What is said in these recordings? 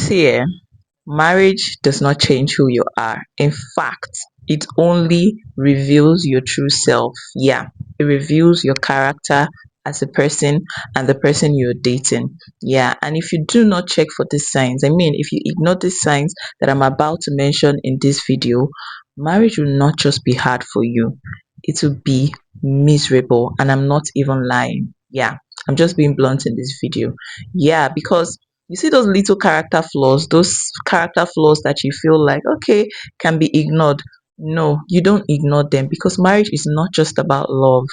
See, marriage does not change who you are. In fact, it only reveals your true self. Yeah, it reveals your character as a person and the person you're dating. Yeah, and if you do not check for these signs, I mean, if you ignore these signs that I'm about to mention in this video, marriage will not just be hard for you, it will be miserable. And I'm not even lying. Yeah, I'm just being blunt in this video. Yeah, because you see those little character flaws, those character flaws that you feel like, okay, can be ignored. No, you don't ignore them, because marriage is not just about love.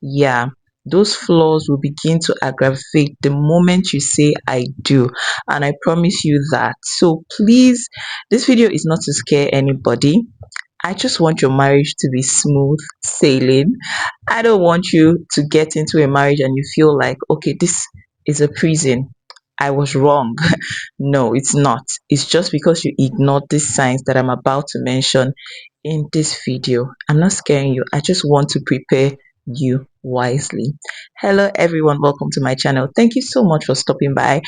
Yeah, those flaws will begin to aggravate the moment you say I do. And I promise you that. So please, this video is not to scare anybody. I just want your marriage to be smooth sailing. I don't want you to get into a marriage and you feel like, okay, this is a prison. I was wrong. No, it's not. It's just because you ignored these signs that I'm about to mention in this video. I'm not scaring you. I just want to prepare you wisely. Hello everyone, welcome to my channel. Thank you so much for stopping by.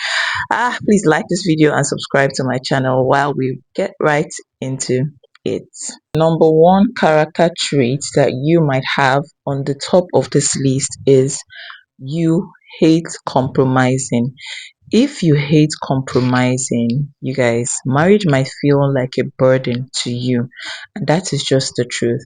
Please like this video and subscribe to my channel while we get right into it. Number one character trait that you might have on the top of this list is you hate compromising. If you hate compromising, you guys, marriage might feel like a burden to you. And that is just the truth.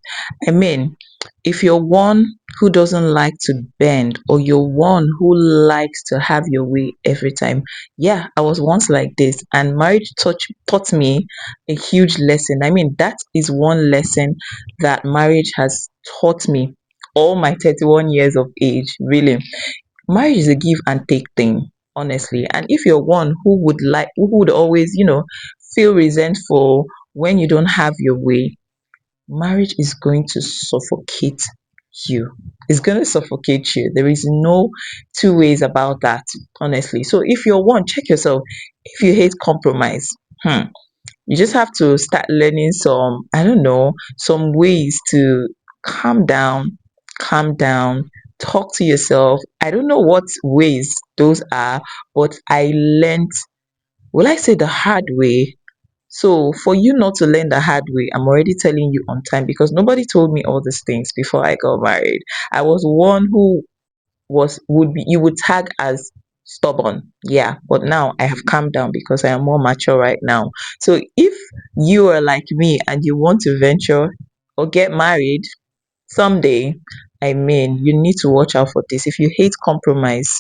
I mean, if you're one who doesn't like to bend, or you're one who likes to have your way every time, yeah, I was once like this, and marriage taught me a huge lesson. I mean, that is one lesson that marriage has taught me all my 31 years of age, really. Marriage is a give and take thing, honestly. And if you're one who would always, feel resentful when you don't have your way, marriage is going to suffocate you. It's going to suffocate you. There is no two ways about that, honestly. So if you're one, check yourself. If you hate compromise, you just have to start learning some, I don't know, some ways to calm down, calm down, talk to yourself. I don't know what ways those are, but I learned, will I say the hard way? So for you not to learn the hard way, I'm already telling you on time, because nobody told me all these things before I got married. I was one who would be, you would tag as stubborn. Yeah, but now I have calmed down because I am more mature right now. So if you are like me and you want to venture or get married someday, I mean, you need to watch out for this. If you hate compromise,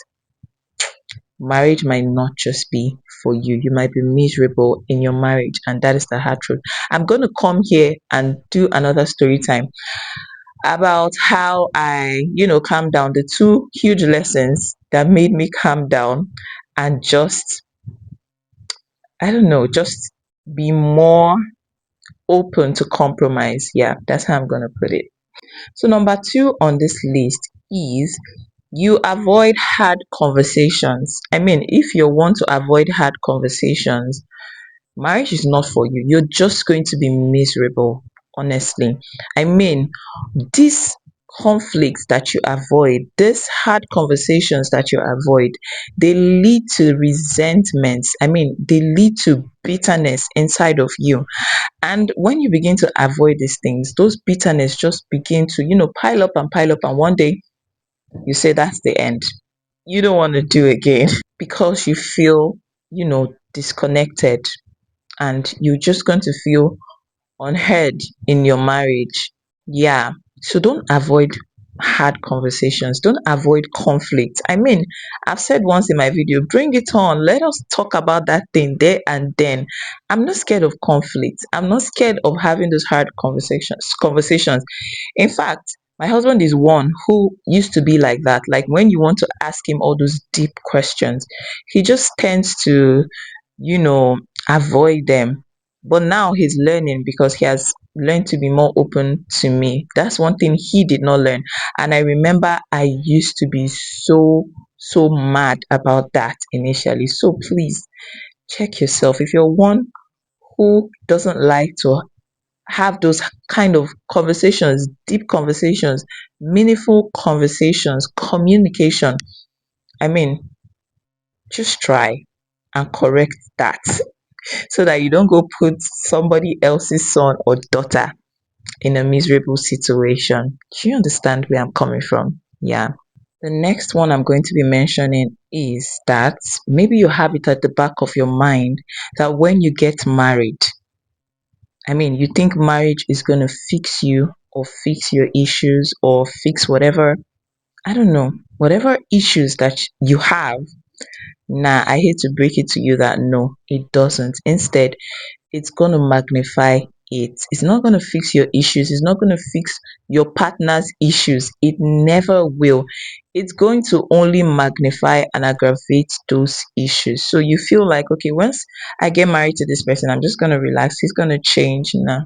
marriage might not just be for you. You might be miserable in your marriage, and that is the hard truth. I'm going to come here and do another story time about how I, calm down, the two huge lessons that made me calm down and just, I don't know, just be more open to compromise. Yeah, that's how I'm going to put it. So, number two on this list is you avoid hard conversations. I mean, if you want to avoid hard conversations, marriage is not for you. You're just going to be miserable, honestly. I mean, these conflicts that you avoid, these hard conversations that you avoid, they lead to resentments. I mean, they lead to bitterness inside of you. And when you begin to avoid these things, those bitterness just begin to, pile up and pile up. And one day you say, that's the end. You don't want to do again because you feel, disconnected, and you're just going to feel unheard in your marriage. Yeah. So don't avoid hard conversations. Don't avoid conflict. I mean, I've said once in my video, bring it on. Let us talk about that thing there and then. I'm not scared of conflict. I'm not scared of having those hard conversations. In fact, my husband is one who used to be like that. Like when you want to ask him all those deep questions, he just tends to, you know, avoid them. But now he's learning because he has learned to be more open to me. That's one thing he did not learn. And I remember I used to be so mad about that initially. So please check yourself. If you're one who doesn't like to have those kind of conversations, deep conversations, meaningful conversations, communication, I mean, just try and correct that. so that you don't go put somebody else's son or daughter in a miserable situation. Do you understand where I'm coming from? Yeah. The next one I'm going to be mentioning is that maybe you have it at the back of your mind that when you get married, you think marriage is going to fix you or fix your issues or fix whatever, I don't know, whatever issues that you have. Nah, I hate to break it to you that no, it doesn't. Instead, it's going to magnify it. It's not going to fix your issues. It's not going to fix your partner's issues. It never will. It's going to only magnify and aggravate those issues. So you feel like, okay, once I get married to this person, I'm just going to relax. He's going to change. Nah,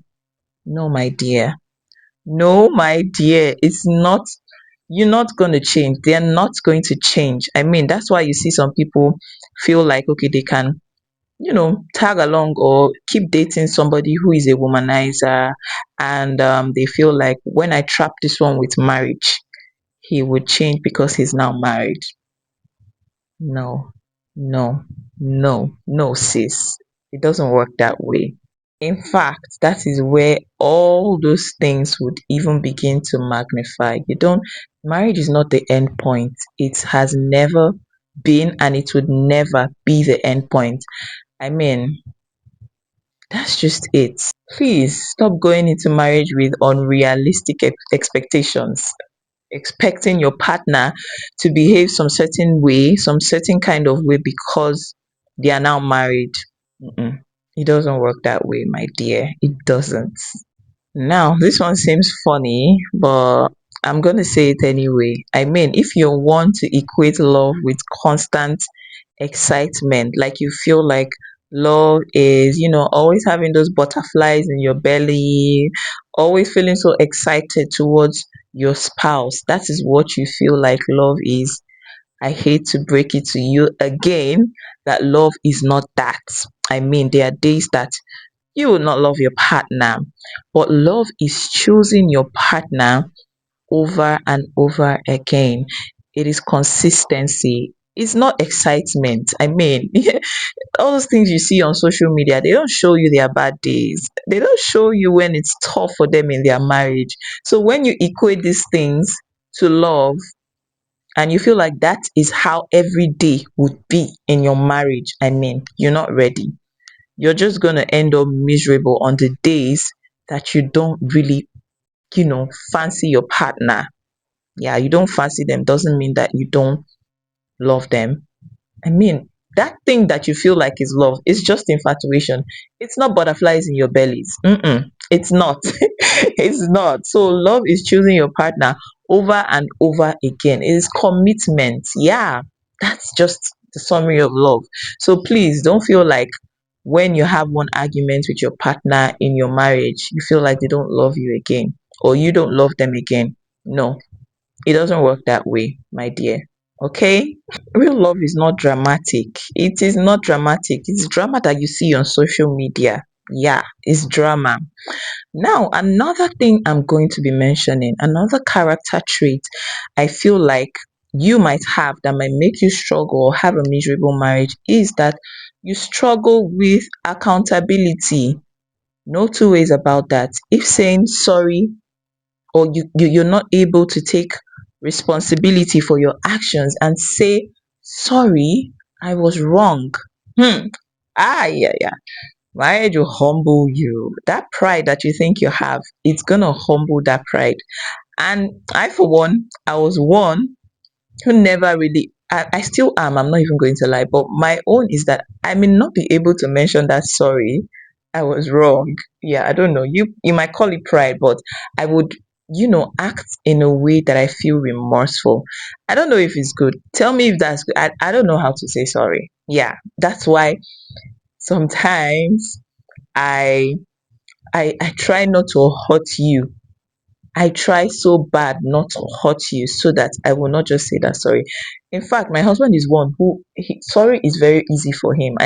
no, my dear. No, my dear. It's not. You're not going to change. They're not going to change. That's why you see some people feel like, okay, they can tag along or keep dating somebody who is a womanizer, and they feel like when I trap this one with marriage, he would change because he's now married. No, no, no, no, sis. It doesn't work that way. In fact, that is where all those things would even begin to magnify. You don't, marriage is not the end point. It has never been and it would never be the end point. I mean, that's just it. Please stop going into marriage with unrealistic expectations, expecting your partner to behave some certain way, some certain kind of way because they are now married. Mm-mm. It doesn't work that way, my dear. It doesn't. Now, this one seems funny, but I'm going to say it anyway. If you want to equate love with constant excitement, like you feel like love is, always having those butterflies in your belly, always feeling so excited towards your spouse, that is what you feel like love is. I hate to break it to you again that love is not that. There are days that you will not love your partner, but love is choosing your partner over and over again. It is consistency. It's not excitement. All those things you see on social media, they don't show you their bad days. They don't show you when it's tough for them in their marriage. So when you equate these things to love and you feel like that is how every day would be in your marriage, you're not ready. You're just going to end up miserable on the days that you don't really, fancy your partner. Yeah, you don't fancy them doesn't mean that you don't love them. I mean, that thing that you feel like is love is just infatuation. It's not butterflies in your bellies. It's not. It's not. So love is choosing your partner over and over again. It is commitment. Yeah, that's just the summary of love. So please don't feel like when you have one argument with your partner in your marriage, you feel like they don't love you again or you don't love them again. No, it doesn't work that way, my dear. Okay? Real love is not dramatic. It is not dramatic. It's drama that you see on social media. Yeah, it's drama. Now, another thing I'm going to be mentioning, another character trait I feel like you might have that might make you struggle or have a miserable marriage is that you struggle with accountability. No two ways about that. If saying sorry or you're not able to take responsibility for your actions and say sorry, I was wrong. Yeah, yeah. Marriage will humble you. That pride that you think you have, it's gonna humble that pride. And I, for one, I was one who never really, I still am, I'm not even going to lie, but my own is that I may not be able to mention that sorry, I was wrong. Yeah, I don't know. You might call it pride, but I would, act in a way that I feel remorseful. I don't know if it's good. Tell me if that's good. I don't know how to say sorry. Yeah, that's why sometimes I I try not to hurt you. I try so bad not to hurt you so that I will not just say that sorry. In fact, my husband is one who sorry is very easy for him.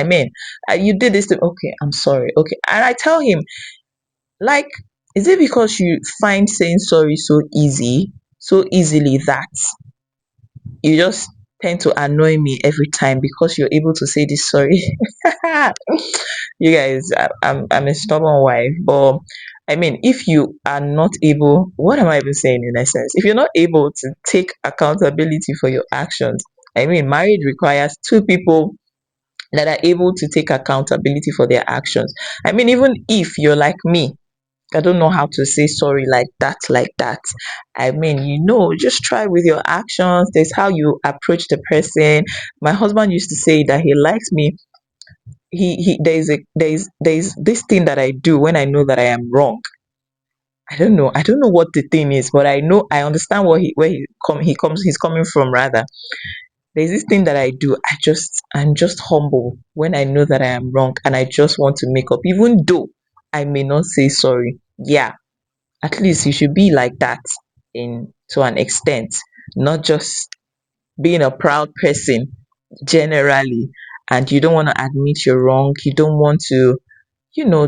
You did this to okay, I'm sorry. Okay. And I tell him, like, is it because you find saying sorry so easily that you just tend to annoy me every time because you're able to say this sorry. You guys, I'm a stubborn wife, but I mean, if you are not able, what am I even saying in essence? If you're not able to take accountability for your actions, I mean, marriage requires two people that are able to take accountability for their actions. I mean, even if you're like me, I don't know how to say sorry like that, like that. I mean, just try with your actions. There's how you approach the person. My husband used to say that he likes me. He there's this thing that I do when I know that I am wrong. I don't know what the thing is, but I understand what he's coming from rather. There's this thing that I do. I'm just humble when I know that I am wrong and I just want to make up, even though I may not say sorry. Yeah, at least you should be like that in to an extent, not just being a proud person generally, and you don't want to admit you're wrong. You don't want to,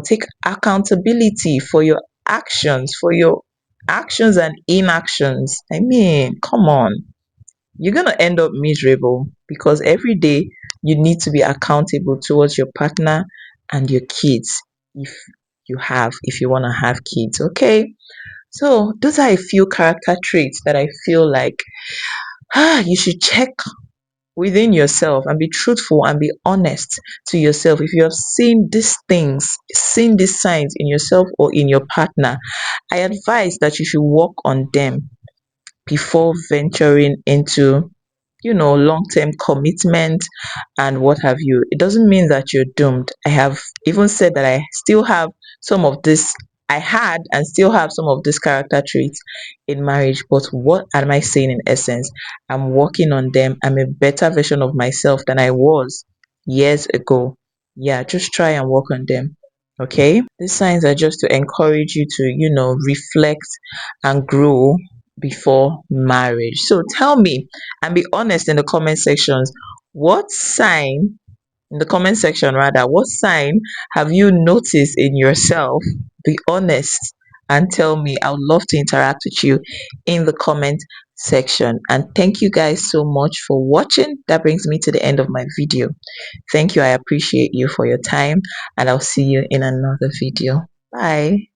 take accountability for your actions and inactions. I mean, come on. You're going to end up miserable because every day you need to be accountable towards your partner and your kids if if you want to have kids, okay? So, those are a few character traits that I feel like you should check within yourself and be truthful and be honest to yourself. If you have seen these things, seen these signs in yourself or in your partner, I advise that you should work on them before venturing into long-term commitment and what have you. It doesn't mean that you're doomed. I have even said that I still have some of this. I had and still have some of these character traits in marriage, but what am I saying in essence? I'm working on them. I'm a better version of myself than I was years ago. Yeah, just try and work on them. Okay, these signs are just to encourage you to reflect and grow before marriage. So tell me and be honest in the comment sections. What sign, in the comment section rather, what sign have you noticed in yourself? Be honest and tell me. I would love to interact with you in the comment section. And thank you guys so much for watching. That brings me to the end of my video. Thank you. I appreciate you for your time, and I'll see you in another video. Bye.